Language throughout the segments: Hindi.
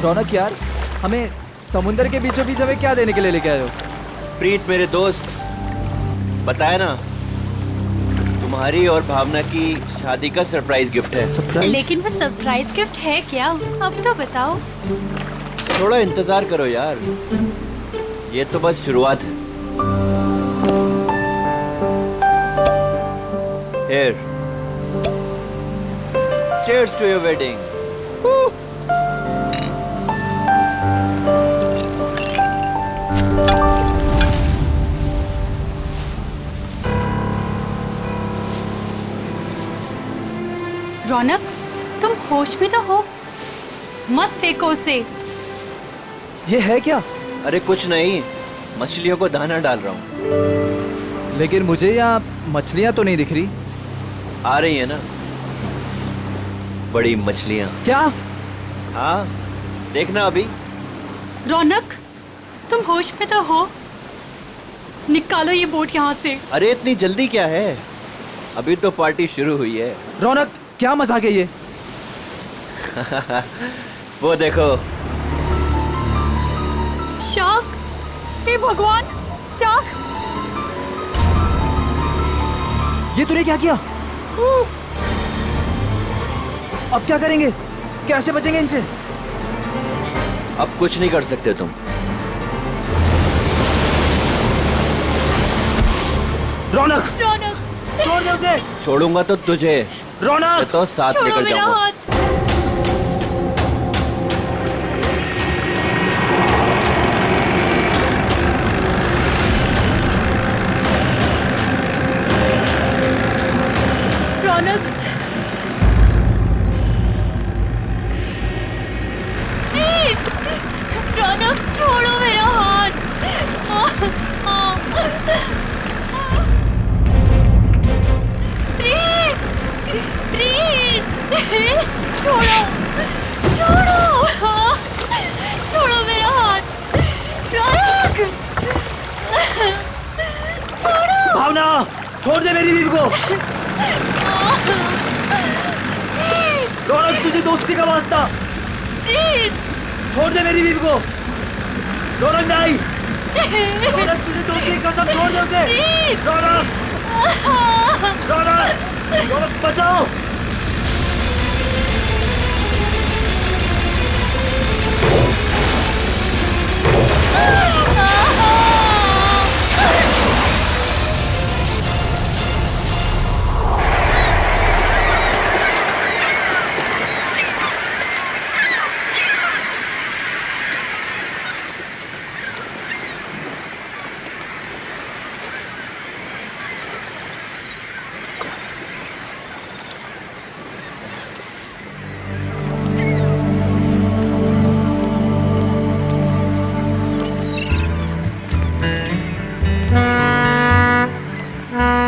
रौनक यार, हमें समुंदर के बीचों बीच हमें क्या देने के लिए लेके आए हो? प्रीत मेरे दोस्त, बताया ना, तुम्हारी और भावना की शादी का सरप्राइज गिफ्ट है। सरप्राइज? लेकिन वो सरप्राइज गिफ्ट है क्या? अब तो बताओ। थोड़ा इंतजार करो यार, ये तो बस शुरुआत है। Here. Cheers to your wedding. रौनक, तुम होश में तो हो? मत फेंको उसे। ये है क्या? अरे कुछ नहीं, मछलियों को दाना डाल रहा हूँ। लेकिन मुझे यहाँ मछलियाँ तो नहीं दिख रही। आ रही है ना बड़ी मछलियाँ। क्या? हाँ, देखना अभी। रौनक, तुम होश में तो हो? निकालो ये बोट यहाँ से। अरे इतनी जल्दी क्या है, अभी तो पार्टी शुरू हुई है। रौनक, क्या मजाक है ये? वो देखो। शार्क! हे भगवान, शार्क! ये तूने क्या किया? अब क्या करेंगे? कैसे बचेंगे इनसे? अब कुछ नहीं कर सकते तुम। रौनक! रौनक, छोड़ दे उसे! छोड़ूंगा तो तुझे। रौनक! मैं तो साथ छोड़ो निकल मेरा जाऊंगा। हाथ। रौनक, रौनक, छोड़ो मेरा हाथ। प्रीत, प्रीत, छोड़ो, छोड़ो, छोड़ो मेरा हाथ। रौनक, छोड़ो। भावना, छोड़ दे मेरी बीवी को। रौनक, तुझे दोस्ती का वास्ता। प्रीत, छोड़ दे मेरी बीवी को। रौनक नहीं। रौनक, तुझे दोस्ती की कसम, छोड़ दे उसे। रौनक! रौनक! रौनक, बचाओ!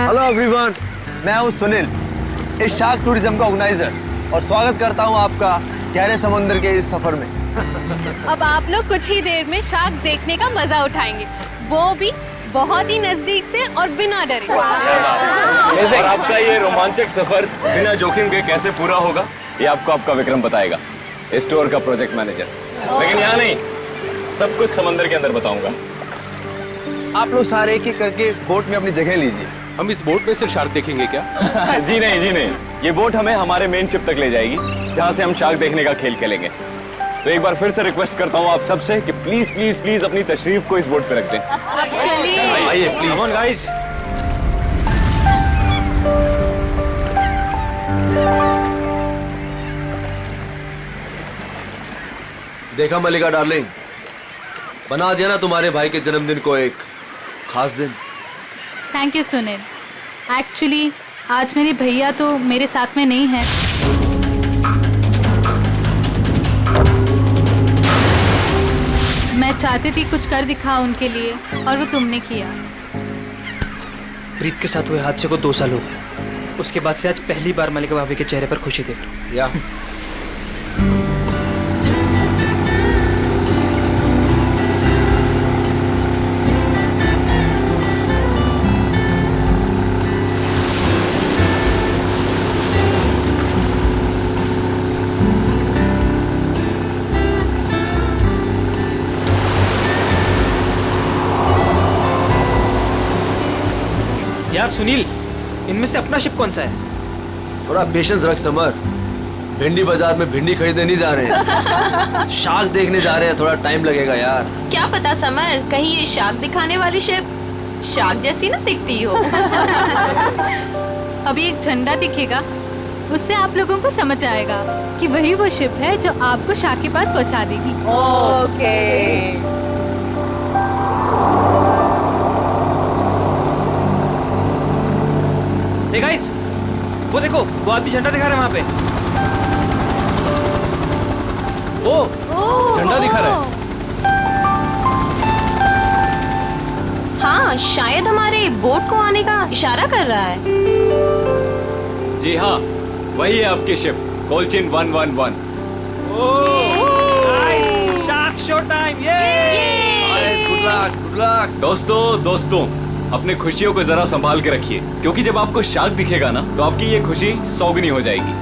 हेलो एवरीवन, मैं हूं सुनील, इस शार्क टूरिज्म का ऑर्गेनाइजर, और स्वागत करता हूं आपका गहरे समुद्र के इस सफर में। अब आप लोग कुछ ही देर में शार्क देखने का मजा उठाएंगे, वो भी बहुत ही नजदीक से और बिना डरे। और आपका ये रोमांचक सफर बिना जोखिम के कैसे पूरा होगा, ये आपको आपका विक्रम बताएगा, स्टोर का प्रोजेक्ट मैनेजर। लेकिन यहाँ नहीं, सब कुछ समंदर के अंदर बताऊंगा। आप लोग सारे एक एक करके बोट में अपनी जगह लीजिए। हम इस बोट में सिर्फ शार्क देखेंगे क्या? जी नहीं, जी नहीं, ये बोट हमें हमारे मेन शिप तक ले जाएगी, जहाँ से हम शार्क देखने का खेल खेलेंगे। तो एक बार फिर से रिक्वेस्ट करता हूँ आप सबसे कि प्लीज प्लीज प्लीज अपनी तशरीफ को इस बोट पे रख दें। चलिए, आइए प्लीज। Come on guys. देखा मलिका डार्लिंग, बना दिया ना तुम्हारे भाई के जन्मदिन को एक खास दिन। Thank you Sunil. एक्चुअली आज मेरे भैया तो मेरे साथ में नहीं है। मैं चाहती थी कुछ कर दिखाऊं उनके लिए, और वो तुमने किया। प्रीत के साथ हुए हादसे को 2 साल हो गए। उसके बाद से आज पहली बार मलिका भाभी के चेहरे पर खुशी देख रहा हूँ। या यार सुनील, इनमें से अपना शिप कौन सा है? थोड़ा पेशेंस रख समर। भिंडी बाजार में भिंडी खरीदने नहीं जा रहे हैं, शार्क देखने जा रहे हैं। थोड़ा टाइम लगेगा यार। क्या पता समर, कहीं ये शार्क दिखाने वाली शिप शार्क जैसी ना दिखती हो। अभी एक झंडा दिखेगा, उससे आप लोगों को समझ आएगा कि वही वो शिप है जो आपको शार्क के पास पहुंचा देगी। ओके। हे गाइस, वो देखो, वो आदमी झंडा दिखा रहा है वहाँ पे। ओह, झंडा दिखा रहा है। हाँ, शायद हमारे बोट को आने का इशारा कर रहा है। जी हाँ, वही है आपकी शिप, कोलचिन 111। नाइस, शार्क शो टाइम, ये! Good luck, good luck. दोस्तों, अपने खुशियों को जरा संभाल के रखिए, क्योंकि जब आपको शार्क दिखेगा ना, तो आपकी ये खुशी सौगनी हो जाएगी।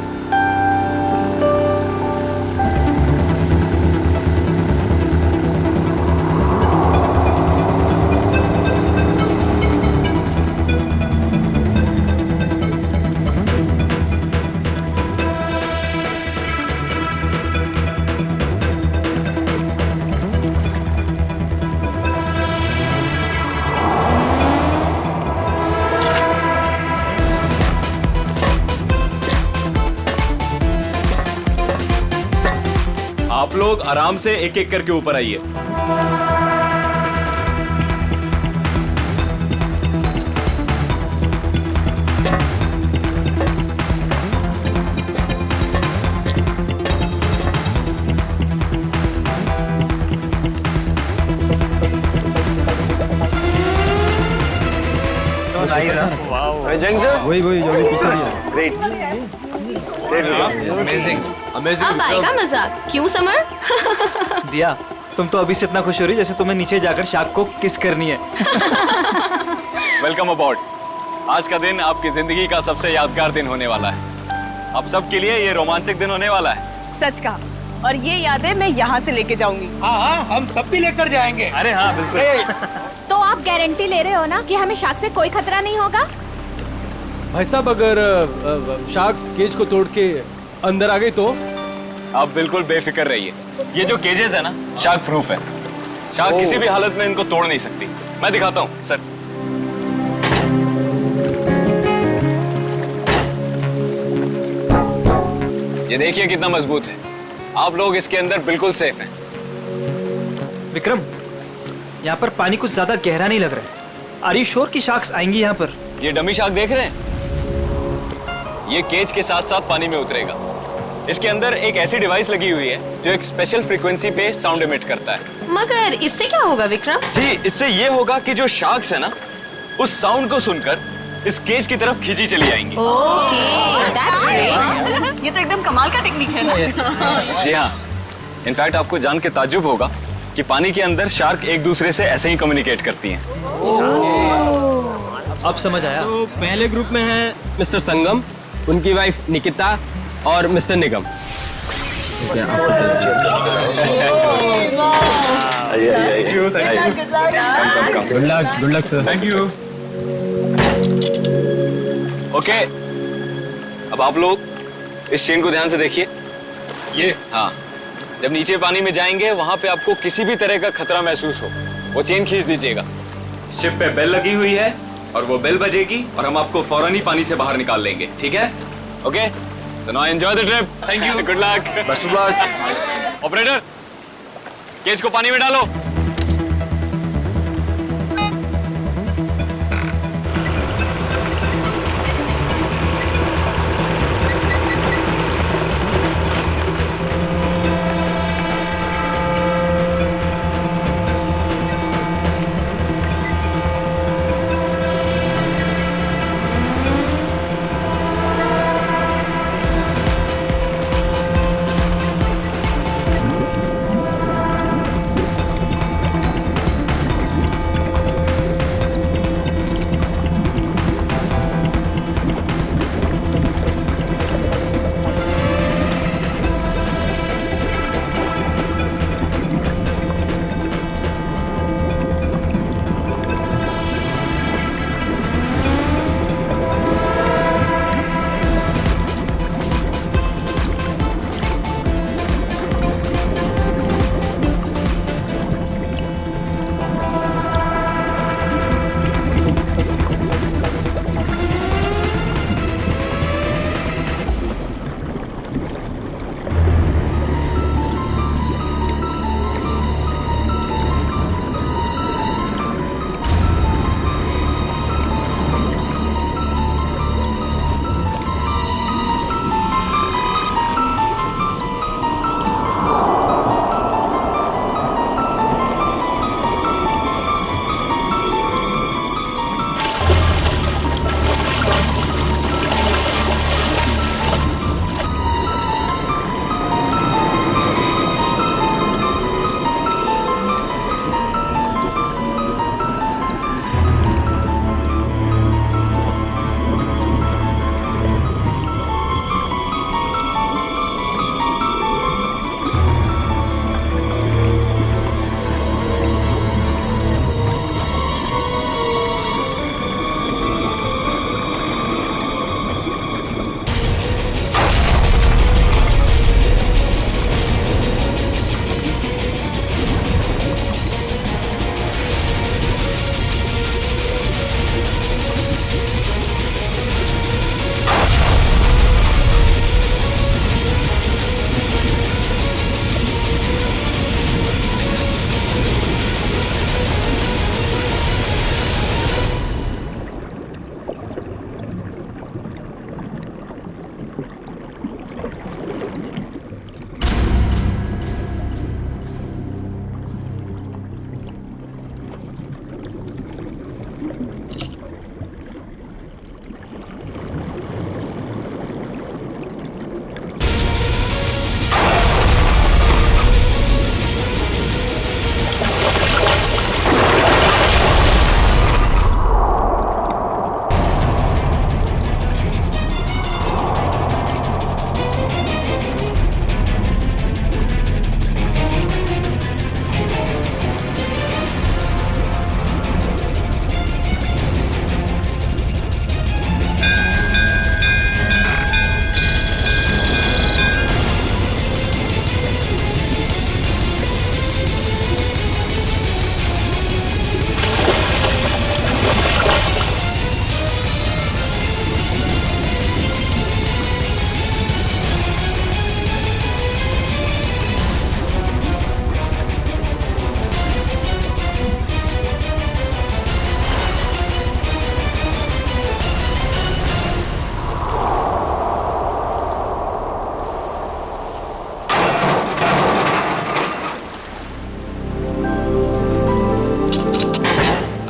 आप लोग आराम से एक एक करके ऊपर आइए। वही जो भी पीछे है। Great, amazing. अब आएगा मजा, क्यों समर? दिया, तुम तो अभी से इतना खुश हो रही जैसे तुम्हें नीचे जाकर शार्क को किस करनी है। वेलकम अबॉर्ड। आज का दिन आपकी जिंदगी का सबसे यादगार दिन होने वाला है। आप सबके लिए ये रोमांचक दिन होने वाला है। सच कहा, और ये यादें मैं यहाँ से लेके जाऊंगी। हाँ, हम सब भी लेकर जाएंगे। अरे हाँ, बिल्कुल। तो आप गारंटी ले रहे हो ना कि हमें शार्क से कोई खतरा नहीं होगा? भाई साहब, अगर शार्क्स केज को तोड़ के अंदर आ गई तो? आप बिल्कुल बेफिक्र रहिए। ये जो केजेस है ना, शार्क प्रूफ है। शार्क किसी भी हालत में इनको तोड़ नहीं सकती। मैं दिखाता हूँ सर। ये देखिए कितना मजबूत है। आप लोग इसके अंदर बिल्कुल सेफ हैं। विक्रम, यहाँ पर पानी कुछ ज्यादा गहरा नहीं लग रहा है। आर यू श्योर कि शार्क्स आएंगी यहाँ पर? ये डमी शार्क देख रहे हैं? ये केज के साथ साथ पानी में उतरेगा। इसके अंदर एक ऐसी डिवाइस लगी हुई है जो एक स्पेशल फ्रीक्वेंसी पे साउंड एमिट करता है। मगर इससे क्या होगा विक्रम? जी, इससे ये होगा कि जो शार्क्स है ना, उस साउंड को सुनकर इस केज की तरफ खींची चली आएंगी। Okay, that's great. ये तो एकदम कमाल का टेक्निक है ना? जी हाँ, इनफैक्ट आपको जान के ताज्जुब होगा कि पानी के अंदर शार्क एक दूसरे से ऐसे ही कम्युनिकेट करती हैं। अब समझ आया। तो पहले ग्रुप में है मिस्टर संगम, उनकी वाइफ निकिता और mister Nigam. Good luck sir. Thank you. Okay, अब आप लोग इस चेन को ध्यान से देखिए। ये हाँ, जब नीचे पानी में जाएंगे वहां पे आपको किसी भी तरह का खतरा महसूस हो, वो चेन खींच दीजिएगा। शिप पे बेल लगी हुई है और वो बेल बजेगी और हम आपको फौरन ही पानी से बाहर निकाल लेंगे, ठीक है? Okay, so now enjoy the trip. Thank you, good luck, best of luck. Operator, cage को पानी में डालो।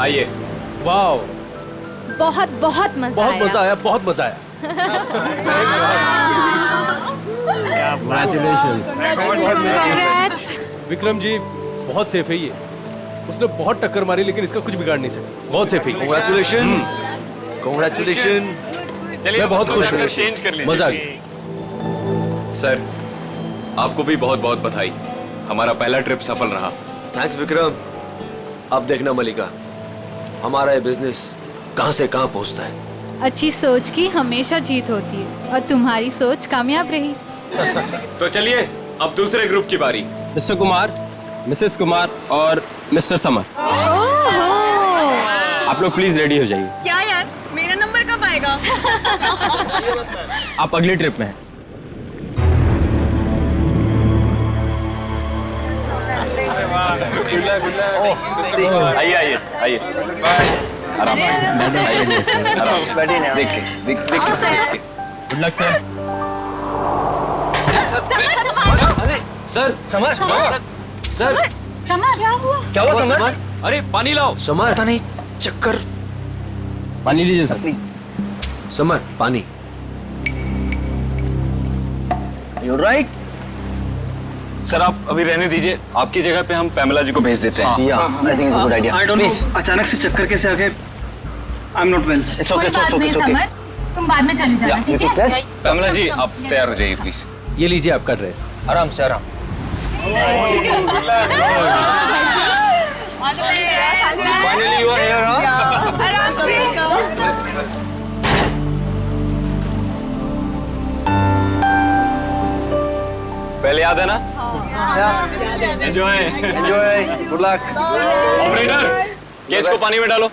आइए। वाओ, बहुत बहुत मजा आया। बहुत मजा आया, बहुत मजा आया। विक्रम जी बहुत सेफ है ये। उसने बहुत टक्कर मारी लेकिन इसका कुछ बिगाड़ नहीं सकता। बहुत सेफ है। Congratulations, congratulations। मैं बहुत खुश हूँ। मजा आ गया। सर, आपको भी बहुत बहुत बधाई। हमारा पहला ट्रिप सफल रहा। थैंक्स विक्रम। अब देखना मलिका, हमारा ये बिजनेस कहां से कहां पहुंचता है। अच्छी सोच की हमेशा जीत होती है और तुम्हारी सोच कामयाब रही। तो चलिए अब दूसरे ग्रुप की बारी। मिस्टर कुमार, मिसेस कुमार और मिस्टर समर, आप लोग प्लीज रेडी हो जाइए। क्या यार, मेरा नंबर कब आएगा? आप अगली ट्रिप में हैं। आइए आइए आइए। आराम देख के good luck sir. Sir summer, sir summer, क्या हुआ? क्या हुआ समर? अरे पानी लाओ। समर, पता नहीं, चक्कर। पानी लीजिए सर। समर, पानी। You right. सर आप अभी रहने दीजिए, आपकी जगह पे हम पैमेला जी को भेज देते हैं। I think it's a good idea. I don't know, अचानक से चक्कर कैसे आ गए। I am not well. It's okay, it's okay. Summer, तुम बाद में चले जाना, ठीक है? पैमेला जी आप तैयार हो जाइए प्लीज। ये लीजिए आपका ड्रेस। आराम से, आराम। Finally you are here, huh? आराम से। पहले याद है ना? Enjoy enjoy, good luck. Operator, cage को पानी में डालो।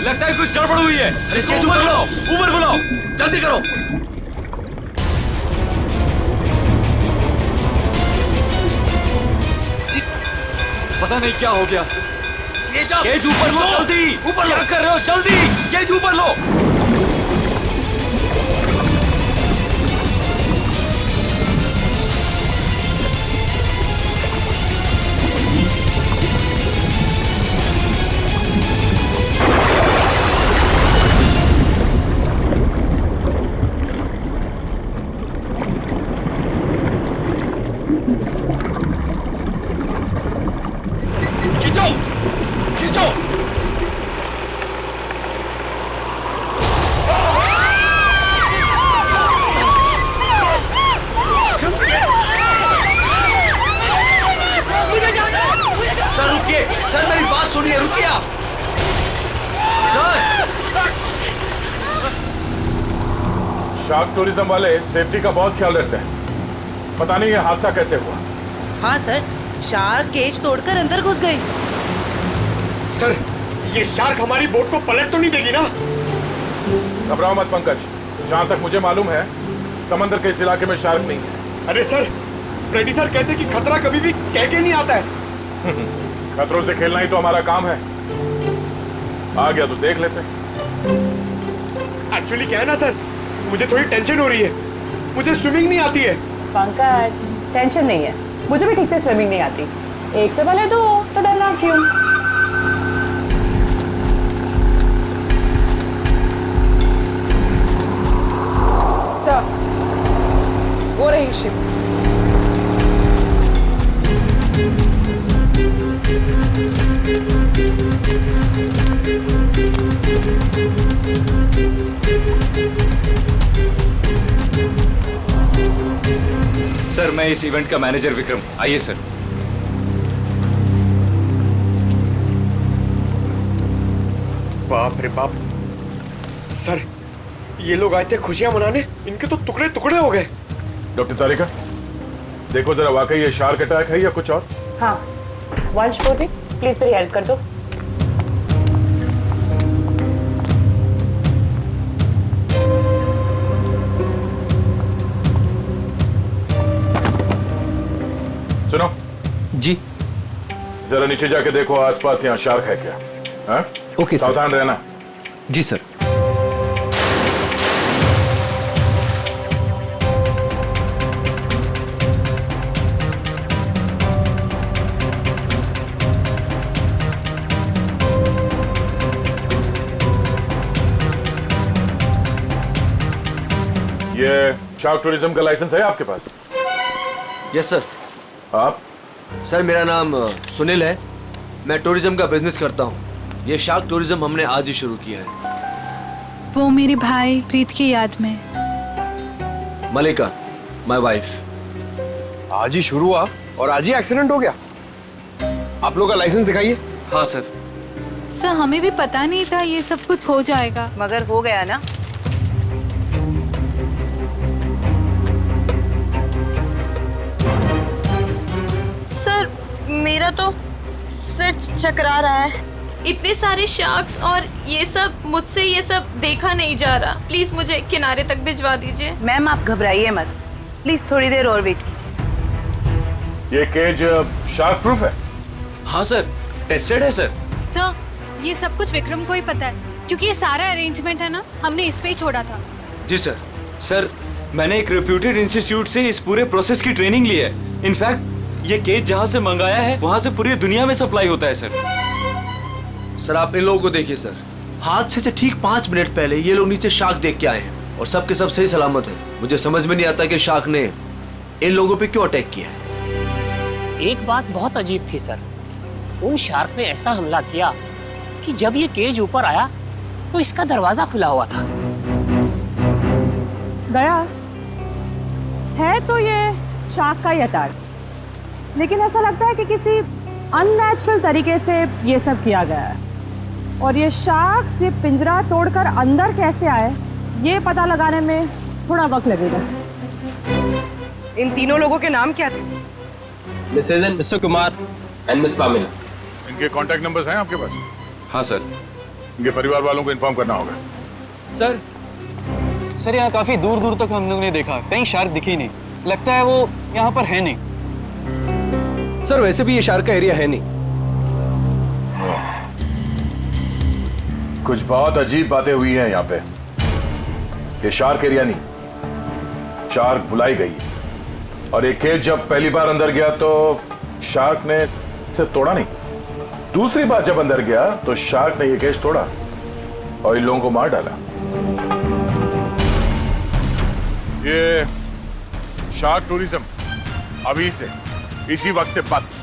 लगता है कुछ गड़बड़ हुई है। इसको ऊपर बुलाओ, ऊपर बुलाओ, जल्दी करो। पता नहीं क्या हो गया। केज ऊपर लो, जल्दी ऊपर। क्या कर रहे हो? जल्दी केज ऊपर लो। सर रुकिए, सर मेरी बात सुनिए, रुकिए आप। शार्क टूरिज्म वाले सेफ्टी का बहुत ख्याल रखते हैं। पता नहीं ये हादसा कैसे हुआ। हाँ सर, शार्क केज तोड़कर अंदर घुस गई। सर, ये शार्क हमारी बोट को पलट तो नहीं देगी ना? घबराओ मत पंकज, जहाँ तक मुझे मालूम है समंदर के इस इलाके में शार्क नहीं है। अरे सर, फ्रेडी सर कहते हैं कि खतरा कभी भी कह के नहीं आता है। खतरों से खेलना ही तो हमारा काम है। आ गया तो देख लेते। एक्चुअली क्या है ना सर, मुझे थोड़ी टेंशन हो रही है। मुझे स्विमिंग नहीं आती है। पंकज, टेंशन नहीं है, मुझे भी ठीक से स्विमिंग नहीं आती। एक से भले दो तो डरना क्यों? सर, वो रही शिप। सर, मैं इस इवेंट का मैनेजर विक्रम। आइए सर। बाप रे बाप सर, ये लोग आए थे खुशियां मनाने, इनके तो टुकड़े टुकड़े हो गए। डॉक्टर तारिका, देखो जरा वाकई ये शार्क अटैक है या कुछ और। हाँ, वंश पूर्वी, प्लीज मेरी हेल्प कर दो। सुनो जी, जरा नीचे जाके देखो आसपास यहाँ शार्क है क्या। हाँ? Okay sir. सावधान रहना। जी सर। ये शार्क टूरिज्म का लाइसेंस है आपके पास? Yes sir. आप? सर, मेरा नाम सुनील है। मैं टूरिज्म का बिजनेस करता हूँ। ये शार्क टूरिज्म हमने आज ही शुरू किया है। वो मेरे भाई प्रीत की याद में। मलिका, माय वाइफ। आज ही शुरू हुआ और आज ही एक्सीडेंट हो गया। आप लोग का लाइसेंस दिखाइए। हाँ सर। सर, हमें भी पता नहीं था ये सब कुछ हो जाएगा। मगर हो गया ना। सर, मेरा तो सिर चकरा रहा है। इतने सारे शार्क्स और ये सब, मुझसे ये सब देखा नहीं जा रहा। प्लीज मुझे किनारे तक भिजवा दीजिए। मैम, आप घबराइए मत, प्लीज थोड़ी देर और वेट कीजिए। ये केज शार्क प्रूफ है? हाँ सर, टेस्टेड है सर। सर, ये सब कुछ विक्रम को ही पता है, क्योंकि ये सारा अरेंजमेंट है ना, हमने इस पे ही छोड़ा था। जी सर। सर, मैंने एक रेप्यूटेड इंस्टीट्यूट से इस पूरे प्रोसेस की ट्रेनिंग ली है। इनफैक्ट ये केज जहाँ से मंगाया है वहाँ से पूरी दुनिया में सप्लाई होता है सर। सर, आप इन लोगों को देखिए सर। हादसे से ठीक 5 मिनट पहले ये लोग नीचे शार्क देख के आए हैं और सबके सब सही सलामत है। मुझे समझ में नहीं आता कि शार्क ने इन लोगों पे क्यों अटैक किया है। एक बात बहुत अजीब थी सर। उन शार्क ने ऐसा हमला किया कि जब ये केज ऊपर आया तो इसका दरवाजा खुला हुआ था। गया है तो ये शार्क का ही अटैक, लेकिन ऐसा लगता है कि किसी अननेचुरल तरीके से ये सब किया गया है। और ये शार्क से पिंजरा तोड़कर अंदर कैसे आए, ये पता लगाने में थोड़ा वक्त लगेगा। इन तीनों लोगों के नाम क्या थे? Mrs and Mr Kumar and Miss Pamela. इनके कांटेक्ट नंबर्स हैं आपके पास? हाँ सर। इनके परिवार वालों को इन्फॉर्म करना होगा। सर, यहाँ काफी दूर दूर तक हम लोगों ने देखा, कहीं शार्क दिखी नहीं। लगता है वो यहाँ पर है नहीं। सर, वैसे भी ये शार्क का एरिया है नहीं। कुछ बहुत अजीब बातें हुई हैं यहाँ पे। ये शार्क एरिया नहीं, शार्क बुलाई गई। और एक केज जब पहली बार अंदर गया तो शार्क ने इसे तोड़ा नहीं। दूसरी बार जब अंदर गया तो शार्क ने ये केज तोड़ा और इन लोगों को मार डाला। ये शार्क टूरिज्म अभी से इसी वक्त से बंद।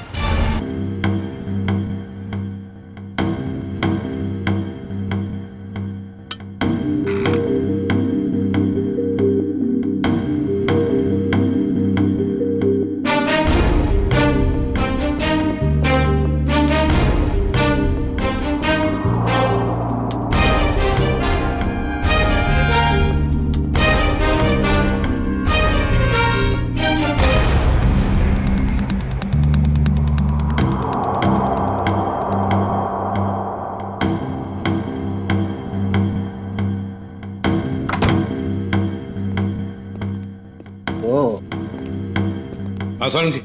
आसान की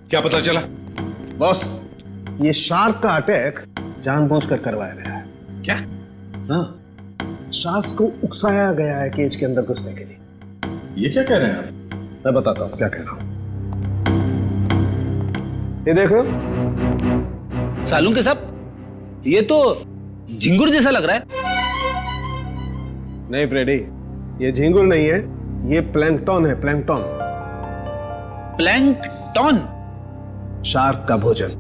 क्या पता चला? बॉस, ये शार्क का अटैक जानबूझकर करवाया गया है। क्या? हाँ, शार्क्स को उकसाया गया है केज के अंदर घुसने के लिए। ये क्या कह रहे हैं आप? मैं बताता हूँ क्या कह रहा हूँ। ये देखो सालून के साहब, ये तो झिंगुर जैसा लग रहा है। नहीं फ्रेडी, ये झींगुर नहीं है, ये प्लैंकटन है। प्लैंकटन। प्लैंकटन? शार्क का भोजन।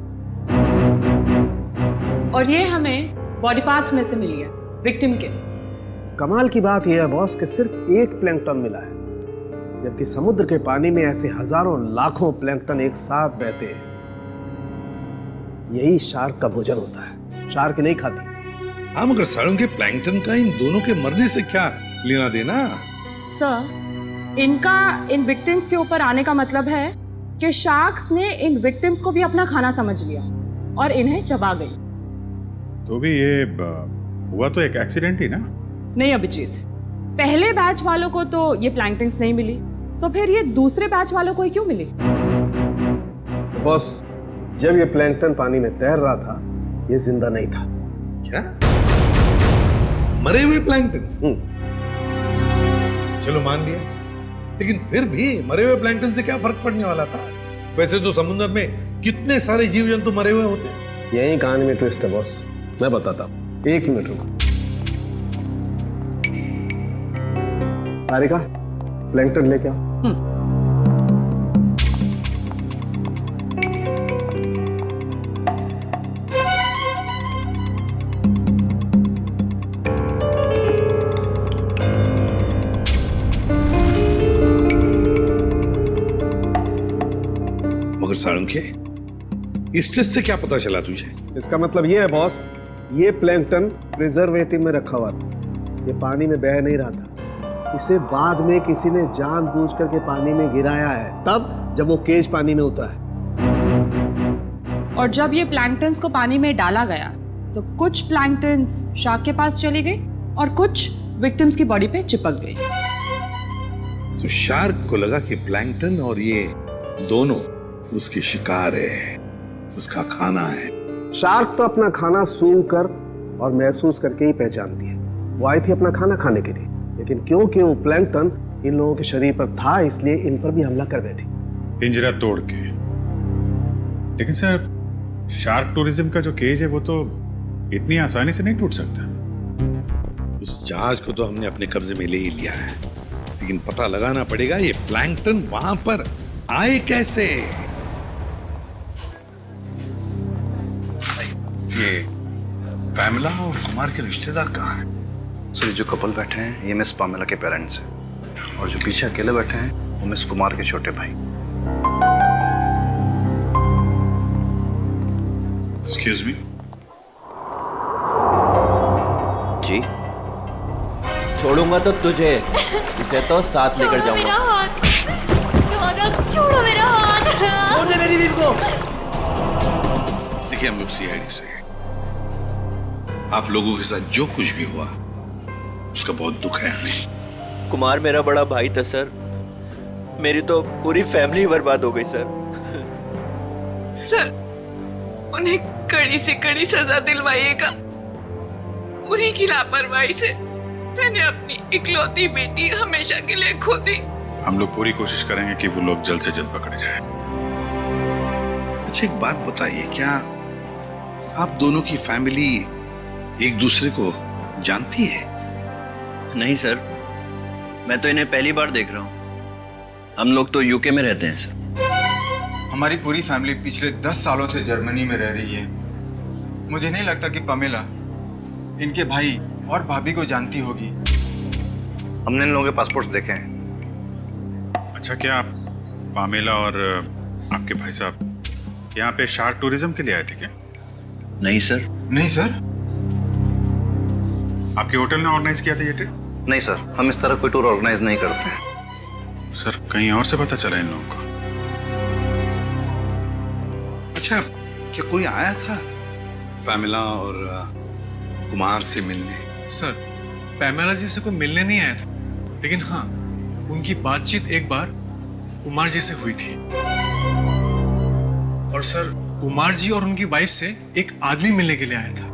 और ये हमें बॉडी पार्ट्स में से मिली है विक्टिम के। कमाल की बात यह है बॉस कि सिर्फ एक प्लैंकटन मिला है, जबकि समुद्र के पानी में ऐसे हजारों लाखों प्लैंकटन एक साथ बहते हैं। यही शार्क का भोजन होता है। शार्क नहीं खाती। हाँ, मगर सालुंके प्लैंकटन का इन दोनों के मरने से क्या लेना देना? सर, इनका इन विक्टिम्स के ऊपर आने का मतलब है कि शार्क्स ने इन विक्टिम्स को भी अपना खाना समझ लिया और इन्हें चबा गई। तो भी ये हुआ तो एक एक्सीडेंट ही ना? नहीं अभिजीत, पहले बैच वालों को तो ये प्लैंकटन्स नहीं मिली, तो फिर ये दूसरे बैच वालों को ही क्यों मिली? बॉस, जब ये प्लैंकटन पानी में तैर रहा था, ये जिंदा नहीं था। क्या? मरे हुए प्लैंकटन? चलो मान लिया, लेकिन फिर भी मरे हुए प्लैंकटन से क्या फर्क पड़ने वाला था? वैसे तो समुद्र में कितने सारे जीव जंतु मरे हुए होते हैं। यही कहानी में ट्विस्ट है बॉस, मैं बताता हूँ। 1 मिनट रुको। तारिका, प्लैंकटन लेके आओ। मगर सालुंके, इस टेस्ट से क्या पता चला तुझे? इसका मतलब ये है बॉस, ये प्लैंकटन प्रिजर्वेटिव में रखा हुआ था। ये पानी में बह नहीं रहा था। इसे बाद में किसी ने जानबूझ करके पानी में गिराया है, तब जब वो केज पानी में उतरा है। और जब ये प्लैंकटन्स को पानी में डाला गया तो कुछ प्लैंकटन्स शार्क के पास चली गई और कुछ विक्टिम्स की बॉडी पे चिपक गई। तो शार्क को लगा कि प्लैंकटन और ये दोनों उसकी शिकार है, उसका खाना है। शार्क तो अपना खाना सूंघ कर और महसूस करके ही पहचानती है। वो आई थी अपना खाना खाने के लिए, लेकिन क्योंकि वो प्लैंकटन इन लोगों के शरीर पर था, इसलिए इन पर भी हमला कर बैठी। पिंजरा तोड़ के। लेकिन सर, शार्क टूरिज्म का जो केज है वो तो इतनी आसानी से नहीं टूट सकता। उस जहाज को तो हमने अपने कब्जे में ले ही लिया है, लेकिन पता लगाना पड़ेगा ये प्लैंकटन वहां पर आए कैसे। ये पैमेला और कुमार के रिश्तेदार कहाँ हैं? सर, जो कपल बैठे हैं ये मिस पामेला के पेरेंट्स हैं, और जो पीछे अकेले बैठे हैं वो मिस कुमार के छोटे भाई। Excuse me. जी, छोड़ूंगा तो तुझे, इसे तो साथ लेकर जाऊंगा। छोड़ो मेरा हाथ। छोड़ दे मेरी बीवी को। देखिए, हम लोग सीआईडी से, आप लोगों के साथ जो कुछ भी हुआ उसका बहुत दुख है हमें। कुमार मेरा बड़ा भाई था सर, मेरी तो पूरी फैमिली बर्बाद हो गई सर। सर, उन्हें कड़ी से कड़ी सजा दिलवाइएगा। उन्हीं की लापरवाही से मैंने अपनी इकलौती बेटी हमेशा के लिए खो दी। हम लोग पूरी कोशिश करेंगे कि वो लोग जल्द से जल्द पकड़े जाए। अच्छा, एक बात बताइए, क्या आप दोनों की फैमिली एक दूसरे को जानती है? नहीं सर, मैं तो इन्हें पहली बार देख रहा हूँ। हम लोग तो यूके में रहते हैं सर। हमारी पूरी फैमिली पिछले 10 सालों से जर्मनी में रह रही है। मुझे नहीं लगता कि पमेला इनके भाई और भाभी को जानती होगी। हमने इन लोगों के पासपोर्ट देखे हैं। अच्छा, क्या आप पामेला और आपके भाई साहब यहाँ पे शार्क टूरिज्म के लिए आए थे क्या? नहीं सर। नहीं सर? आपके होटल ने ऑर्गेनाइज किया था ये ट्रिप? नहीं सर, हम इस तरह कोई टूर ऑर्गेनाइज नहीं करते हैं। सर, कहीं और से पता चला इन लोगों को? अच्छा, क्या कोई आया था पैमेला और कुमार से मिलने? सर, पैमेला जी से कोई मिलने नहीं आया था, लेकिन हाँ, उनकी बातचीत एक बार कुमार जी से हुई थी। और सर कुमार जी और उनकी वाइफ से एक आदमी मिलने के लिए आया था।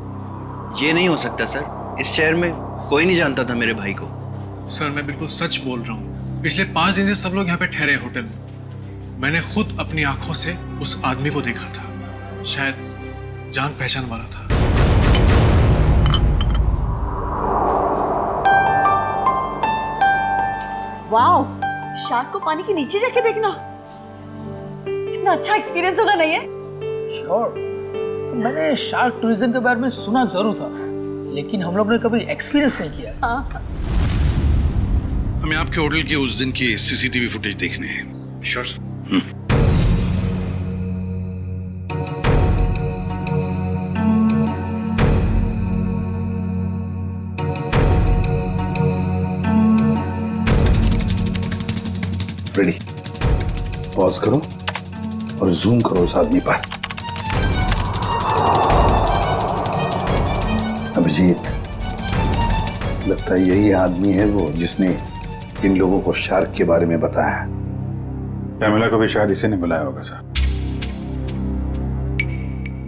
ये नहीं हो सकता सर, इस शहर में कोई नहीं जानता था मेरे भाई को। सर मैं बिल्कुल सच बोल रहा हूँ, पिछले 5 दिन से सब लोग यहाँ पे ठहरे होटल में। मैंने खुद अपनी आंखों से उस आदमी को देखा था, शायद जान पहचान वाला था। वाओ, शार्क को पानी के नीचे जाके देखना कितना अच्छा एक्सपीरियंस होगा नहीं है? श्योर, मैंने शार्क टूरिज्म के बारे में सुना जरूर था, लेकिन हम लोग ने कभी एक्सपीरियंस नहीं किया। हाँ। हमें आपके होटल के उस दिन की सीसीटीवी फुटेज देखने हैं। श्योर। रेडी, पॉज करो और जूम करो उस आदमी पर। अभिजीत, लगता है यही आदमी है वो जिसने इन लोगों को शार्क के बारे में बताया। पैमेला को भी शायद इसी ने बुलाया होगा सर।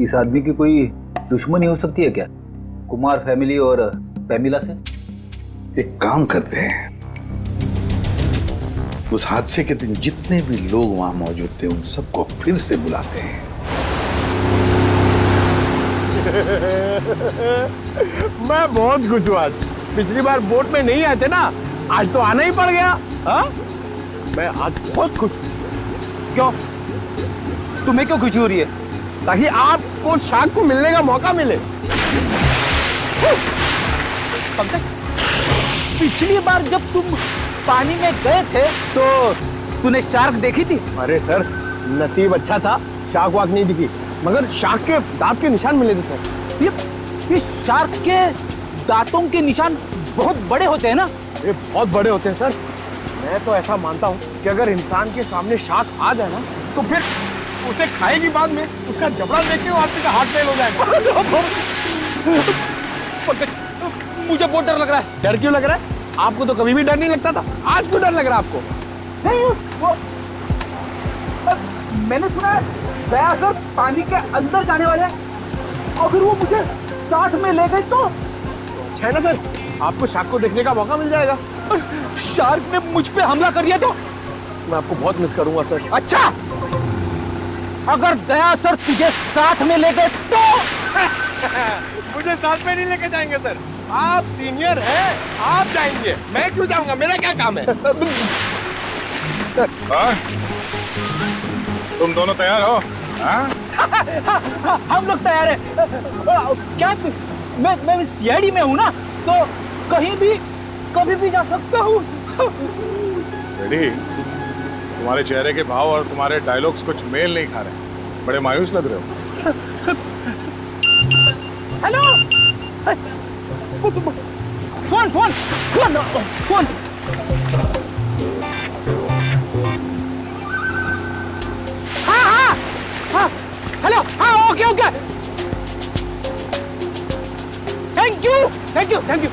इस आदमी की कोई दुश्मनी हो सकती है क्या, कुमार फैमिली और पैमिला से? एक काम करते हैं, उस हादसे के दिन जितने भी लोग वहां मौजूद थे उन सबको फिर से बुलाते हैं। मैं बहुत खुश हूँ आज। पिछली बार बोट में नहीं आए थे ना, आज तो आना ही पड़ गया। हाँ, मैं आज बहुत खुश हूँ। क्यों? तुम्हें क्यों खुशी हो रही है? ताकि आपको शार्क को मिलने का मौका मिले। पिछली बार जब तुम पानी में गए थे तो तूने शार्क देखी थी? अरे सर, नसीब अच्छा था, शार्क वाक नहीं दिखी, मगर शार्क के दांत के निशान मिले थे सर। ये शार्क के दांतों के निशान बहुत बड़े होते हैं ना? ये बहुत बड़े होते हैं सर। मैं तो ऐसा मानता हूँ कि अगर इंसान के सामने शार्क आ जाए ना, तो फिर उसे खाएगी बाद में उसका जबड़ा देख के आदमी का हार्ट फेल हो जाएगा। मुझे बहुत डर लग रहा है। डर क्यों लग रहा है? आपको तो कभी भी डर नहीं लगता था, आज क्यों डर लग रहा है आपको? नहीं, वो मैंने सुना है दया सर पानी के अंदर जाने वाले हैं। अगर वो मुझे साथ में ले गए तो अच्छा है ना सर, आपको शार्क को देखने का मौका मिल जाएगा। शार्क ने मुझ पे हमला कर दिया तो मैं आपको बहुत मिस करूंगा सर। अच्छा, अगर दया सर तुझे साथ में ले गए तो? मुझे साथ में नहीं लेके जाएंगे सर, आप सीनियर हैं, आप जाएंगे, मैं क्यों जाऊंगा? मेरा क्या काम है? सर, तुम दोनों तैयार हो? हम लोग तैयार हैं। क्या मैं सीआईडी में हूँ ना, तो कहीं भी कभी भी जा सकता हूँ। रेडी? तुम्हारे चेहरे के भाव और तुम्हारे डायलॉग्स कुछ मेल नहीं खा रहे, बड़े मायूस लग रहे हो। Hello, phone phone phone phone. हाँ, हेलो, हाँ, okay okay, thank you thank you thank you.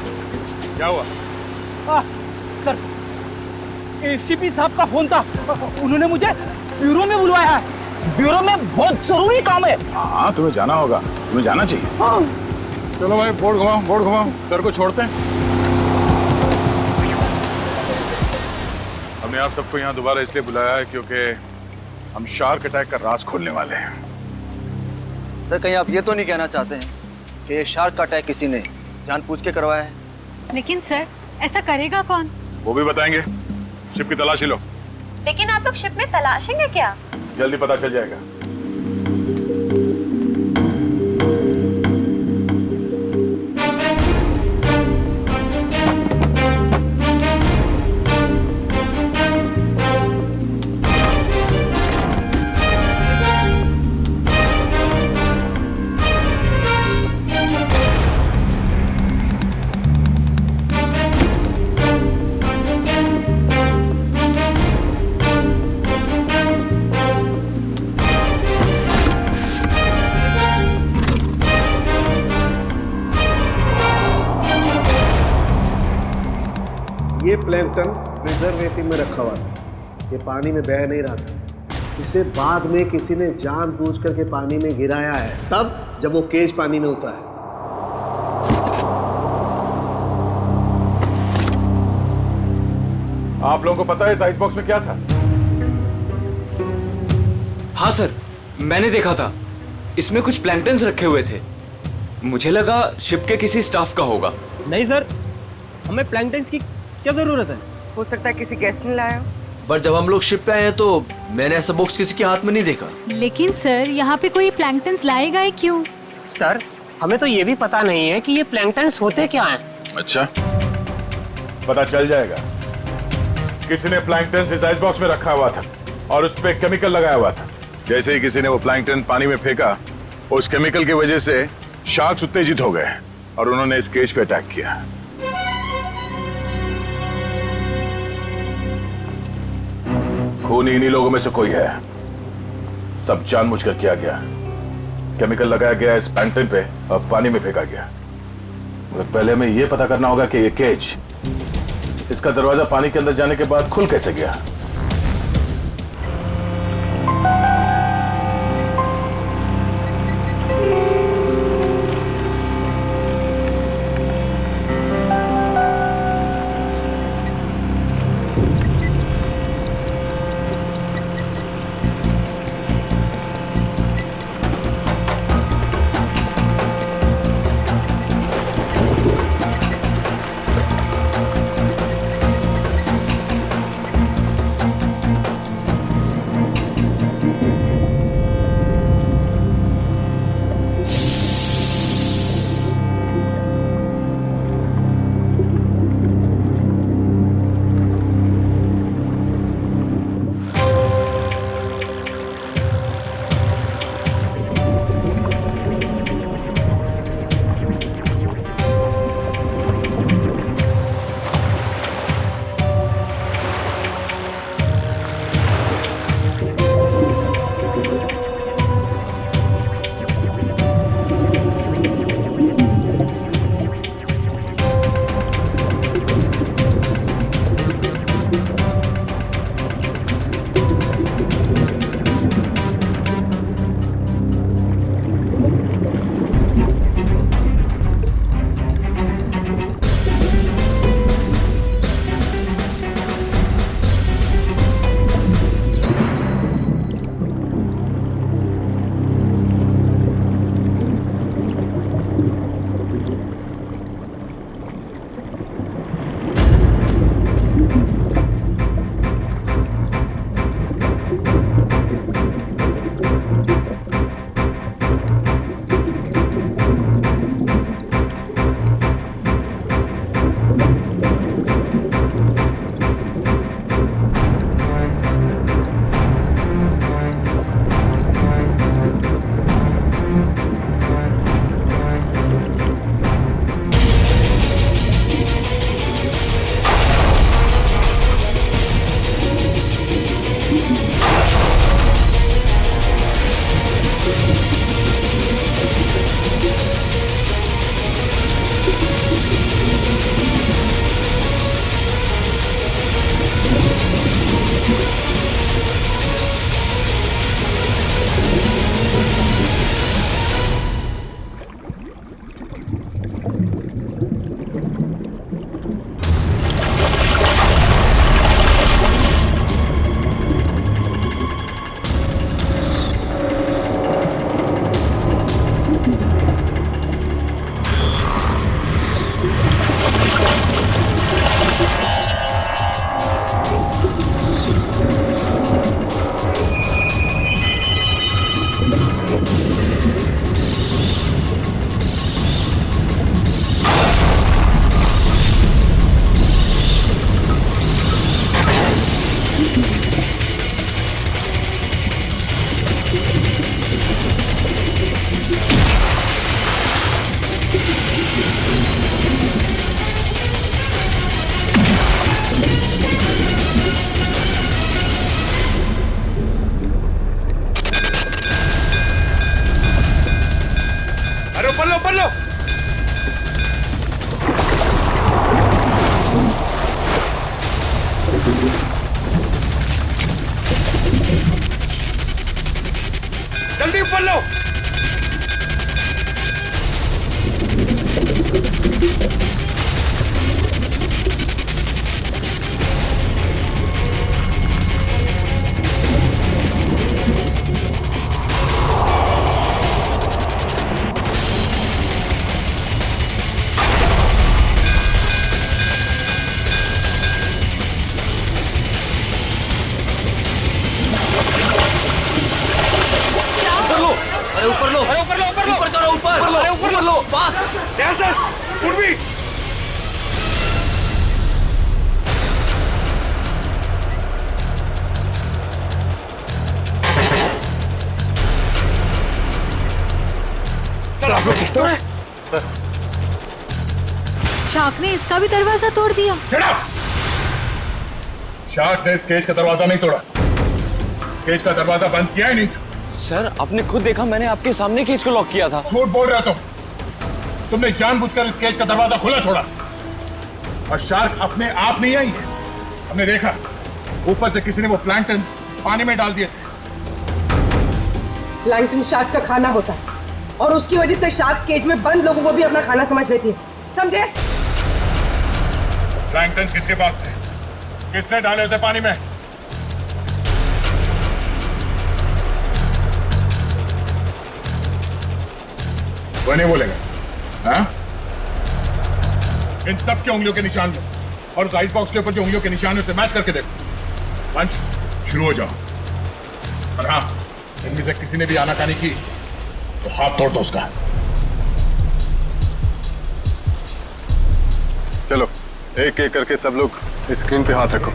क्या हुआ? सर, एसीपी साहब का फोन था, उन्होंने मुझे ब्यूरो में बुलवाया है। ब्यूरो में बहुत जरूरी काम है। हाँ, तुम्हें जाना होगा, तुम्हें जाना चाहिए। हाँ। चलो भाई, बोर्ड घुमाओ, सर को छोड़ते हैं। हमने आप सबको यहाँ दोबारा इसलिए बुलाया है क्योंकि हम शार्क अटैक का राज खोलने वाले हैं। सर, कहीं आप ये तो नहीं कहना चाहते हैं कि ये शार्क का अटैक किसी ने जानबूझ के करवाया है? लेकिन सर, ऐसा करेगा कौन? वो भी बताएंगे। शिप की तलाशी लो। लेकिन आप लोग शिप में तलाशेंगे क्या? जल्दी पता चल जाएगा। ये प्लैंकटन प्रिजर्वेटिव में रखा हुआ था, ये पानी में बह नहीं रहा था। इसे बाद में किसी ने जानबूझ करके पानी में गिराया है, तब जब वो केज पानी में उतरा है। आप लोगों को पता है इस आइस बॉक्स में क्या था? हाँ सर, मैंने देखा था। इसमें कुछ प्लैंकटन्स रखे हुए थे। मुझे लगा शिप के किसी स्टाफ का होगा। नहीं सर, हमें प्लैंकटन्स की क्या जरूरत है? हो सकता है किसी गेस्ट ने लाया हो। पर जब हम लोग शिप पे आए हैं तो मैंने ऐसा बॉक्स किसी के हाथ में नहीं देखा। लेकिन सर, यहाँ पे कोई प्लैंकटन्स लाएगा ही क्यों? सर, हमें तो ये भी पता नहीं है कि ये प्लैंकटन्स होते क्या हैं। अच्छा, पता चल जाएगा। किसी ने प्लैंकटन इस आइस बॉक्स में रखा हुआ था और उस पे केमिकल लगाया हुआ था। जैसे ही किसी ने वो प्लैंकटन पानी में फेंका, उस केमिकल की वजह से शार्क्स उत्तेजित हो गए और उन्होंने इस केज पे अटैक किया। खून इन्हीं लोगों में से कोई है। सब जानबूझकर किया गया। केमिकल लगाया गया इस प्लैंकटन पे और पानी में फेंका गया। मगर पहले हमें यह पता करना होगा कि ये केज, इसका दरवाजा पानी के अंदर जाने के बाद खुल कैसे गया। ऊपर लो। ऊपर लो, ऊपर करो, ऊपर लो, पास। सर, उर्वी। सर आप लोग सर शार्क ने इसका भी दरवाजा तोड़ दिया। शार्क ने इस केज का दरवाजा नहीं तोड़ा, इस केज का दरवाजा बंद किया ही नहीं था। सर आपने खुद देखा, मैंने आपके सामने केज को लॉक किया था। झूठ बोल रहे हो तुमने जानबूझकर इस केज का दरवाजा खुला छोड़ा, और शार्क अपने आप नहीं आई है। हमने देखा ऊपर से किसी ने वो प्लैंक्टन्स पानी में डाल दिए थे। प्लैंक्टन शार्क्स का खाना होता है और उसकी वजह से शार्क्स केज में बंद लोगों को भी अपना खाना समझ लेती है, समझे? प्लैंक्टन्स किसके पास थे? किसने डाले उसे पानी में? वो नहीं बोलेगा। हाँ? इन सब के उंगलियों के निशान लो और उस आइस बॉक्स के ऊपर जो उंगलियों के निशान है उसे मैच करके देखो। पंच शुरू हो जाओ। और हाँ, इनमें से किसी ने भी आनाकानी की तो हाथ तोड़ दो उसका। चलो एक एक करके सब लोग स्क्रीन पे हाथ रखो।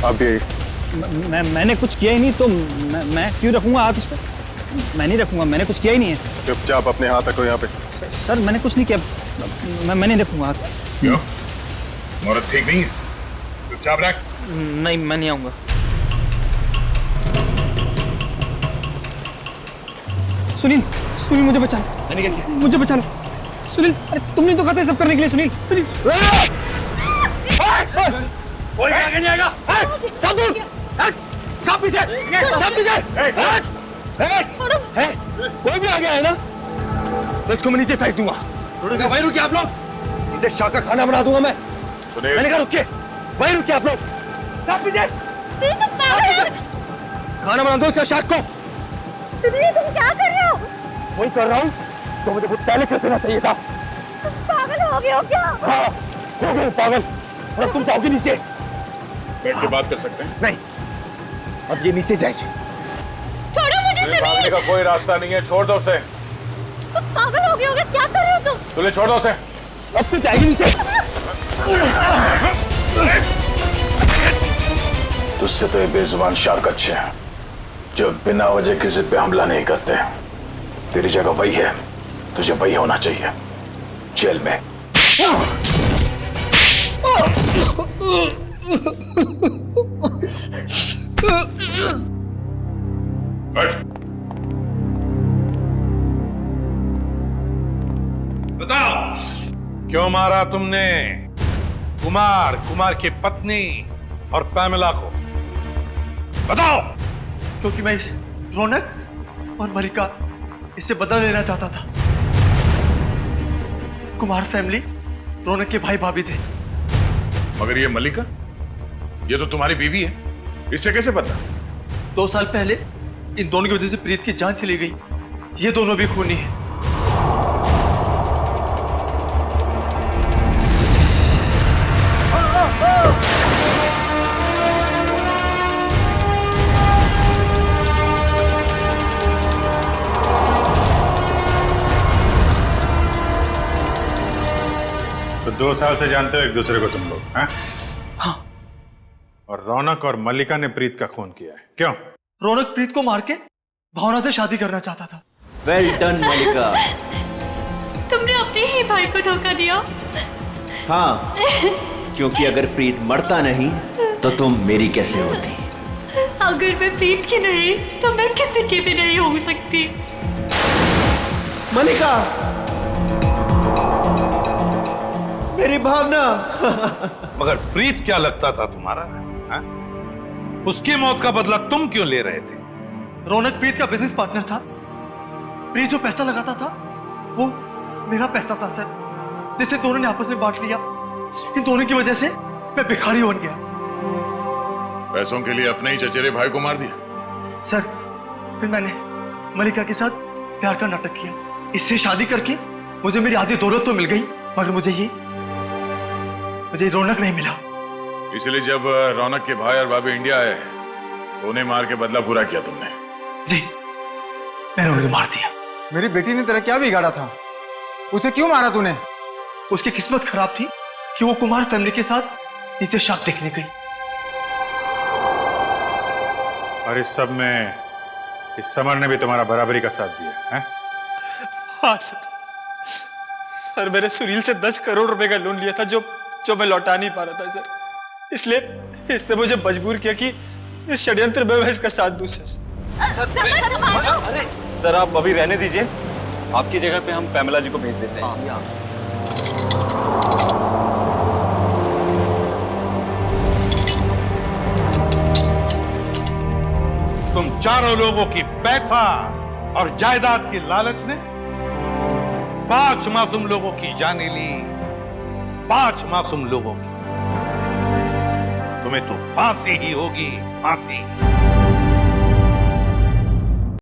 अब ये मैंने कुछ किया ही नहीं तो मैं क्यों रखूंगा हाथ उस पर? मैं नहीं रखूंगा, मैंने कुछ किया ही नहीं है। चुपचाप अपने हाथ रखो यहाँ पे। सर मैंने कुछ नहीं किया, मैं नहीं रखूंगा हाथ। क्यों? मुहूर्त ठीक नहीं है, चुपचाप रख। नहीं मैं नहीं आऊंगा। सुनील, सुनील मुझे बचा लो। मैंने क्या किया? मुझे बचा लो सुनील। अरे तुमने तो कहा था सब करने के लिए। सुनील, सुनील कोई आगे नहीं आएगा। सब दूर, सब पीछे, सब पीछे। कोई भी आगे आए ना तो इसको मैं नीचे फेंक दूंगा। वहीं रुकिए आप लोग, इसे शाह का खाना बना दूंगा मैं। मैंने कहा रुकिए, वहीं रुकिए आप लोग। सब पीछे, खाना बना दो इसका शाह को। तुम क्या कर रहे हो? वही कर रहा हूँ तो मुझे बहुत पहले कर देना चाहिए था। पागल हो गए हो क्या? हाँ, हो गए पागल। और तुम जाओगे नीचे। बैठ के बात कर सकते हैं? नहीं, अब ये नीचे जाएगी। छोड़ो मुझे सुनील। भागने का कोई रास्ता नहीं है, छोड़ दो उसे। तुम पागल हो गए हो क्या कर रहे हो तुम? तुझे छोड़ दो उसे। अब तो जाएगी नीचे। तुझसे तो ये बेजुबान शार्क अच्छे हैं जो बिना वजह किसी पे हमला नहीं करते। तेरी जगह वही है, तुझे वही होना चाहिए, जेल में। बताओ क्यों मारा तुमने कुमार की पत्नी और पैमेला को? बताओ। क्योंकि मैं रौनक और मलिका इससे बदला लेना चाहता था। कुमार फैमिली रौनक के भाई भाभी थे। मगर ये मलिका, ये तो तुम्हारी बीवी है, इससे कैसे बदला? 2 साल पहले इन दोनों की वजह से प्रीत की जान चली गई। ये दोनों भी खूनी हैं। तो 2 साल से जानते हो एक दूसरे को तुम लोग? हाँ? और रौनक और मल्लिका ने प्रीत का खून किया है, क्यों? रौनक प्रीत को मार के भावना से शादी करना चाहता था। वेल डन मल्लिका। तुमने अपने ही भाई को धोखा दिया। हाँ, क्योंकि अगर प्रीत मरता नहीं तो तो तुम मेरी कैसे होती? अगर मैं प्रीत की नहीं तो मैं किसी की भी नहीं हो सकती। मलिका, मेरी भावना। मगर प्रीत क्या लगता था तुम्हारा? हा? उसकी मौत का बदला तुम क्यों ले रहे थे? रौनक प्रीत का बिजनेस पार्टनर था। प्रीत जो पैसा लगाता था वो मेरा पैसा था सर, जिसे दोनों ने आपस में बांट लिया। इन दोनों की वजह से मैं भिखारी बन गया। पैसों के लिए अपने ही चचेरे भाई को मार दिया? सर फिर मैंने मलिका के साथ प्यार का नाटक किया। इससे शादी करके मुझे मेरी आधी दौलत तो मिल गई, मगर मुझे रौनक नहीं मिला। इसलिए जब रौनक के भाई और भाभी इंडिया आए तो उन्हें मार के बदला पूरा किया तुमने? जी, मैंने उन्हें मार दिया। मेरी बेटी ने तेरा क्या बिगाड़ा था? उसे क्यों मारा तूने? उसकी किस्मत खराब थी कि वो कुमार फैमिली के साथ नीचे शाक देखने गई। और इस सब में इस समर ने भी तुम्हारा बराबरी का साथ दिया है? हाँ सर, मैंने सुनील से 10 करोड़ रुपए का लोन लिया था जो मैं लौटा नहीं पा रहा था सर। इसलिए इसने मुझे मजबूर किया कि इस षड्यंत्र में मैं इसका साथ दूं सर। सर आप अभी रहने दीजिए, आपकी जगह पे हम पैमेला जी को भेज देते हैं। तुम चारों लोगों की पैसा और जायदाद की लालच ने 5 मासूम लोगों की जानें ली। 5 मासूम लोगों की। तुम्हें तो फांसी ही होगी, फांसी।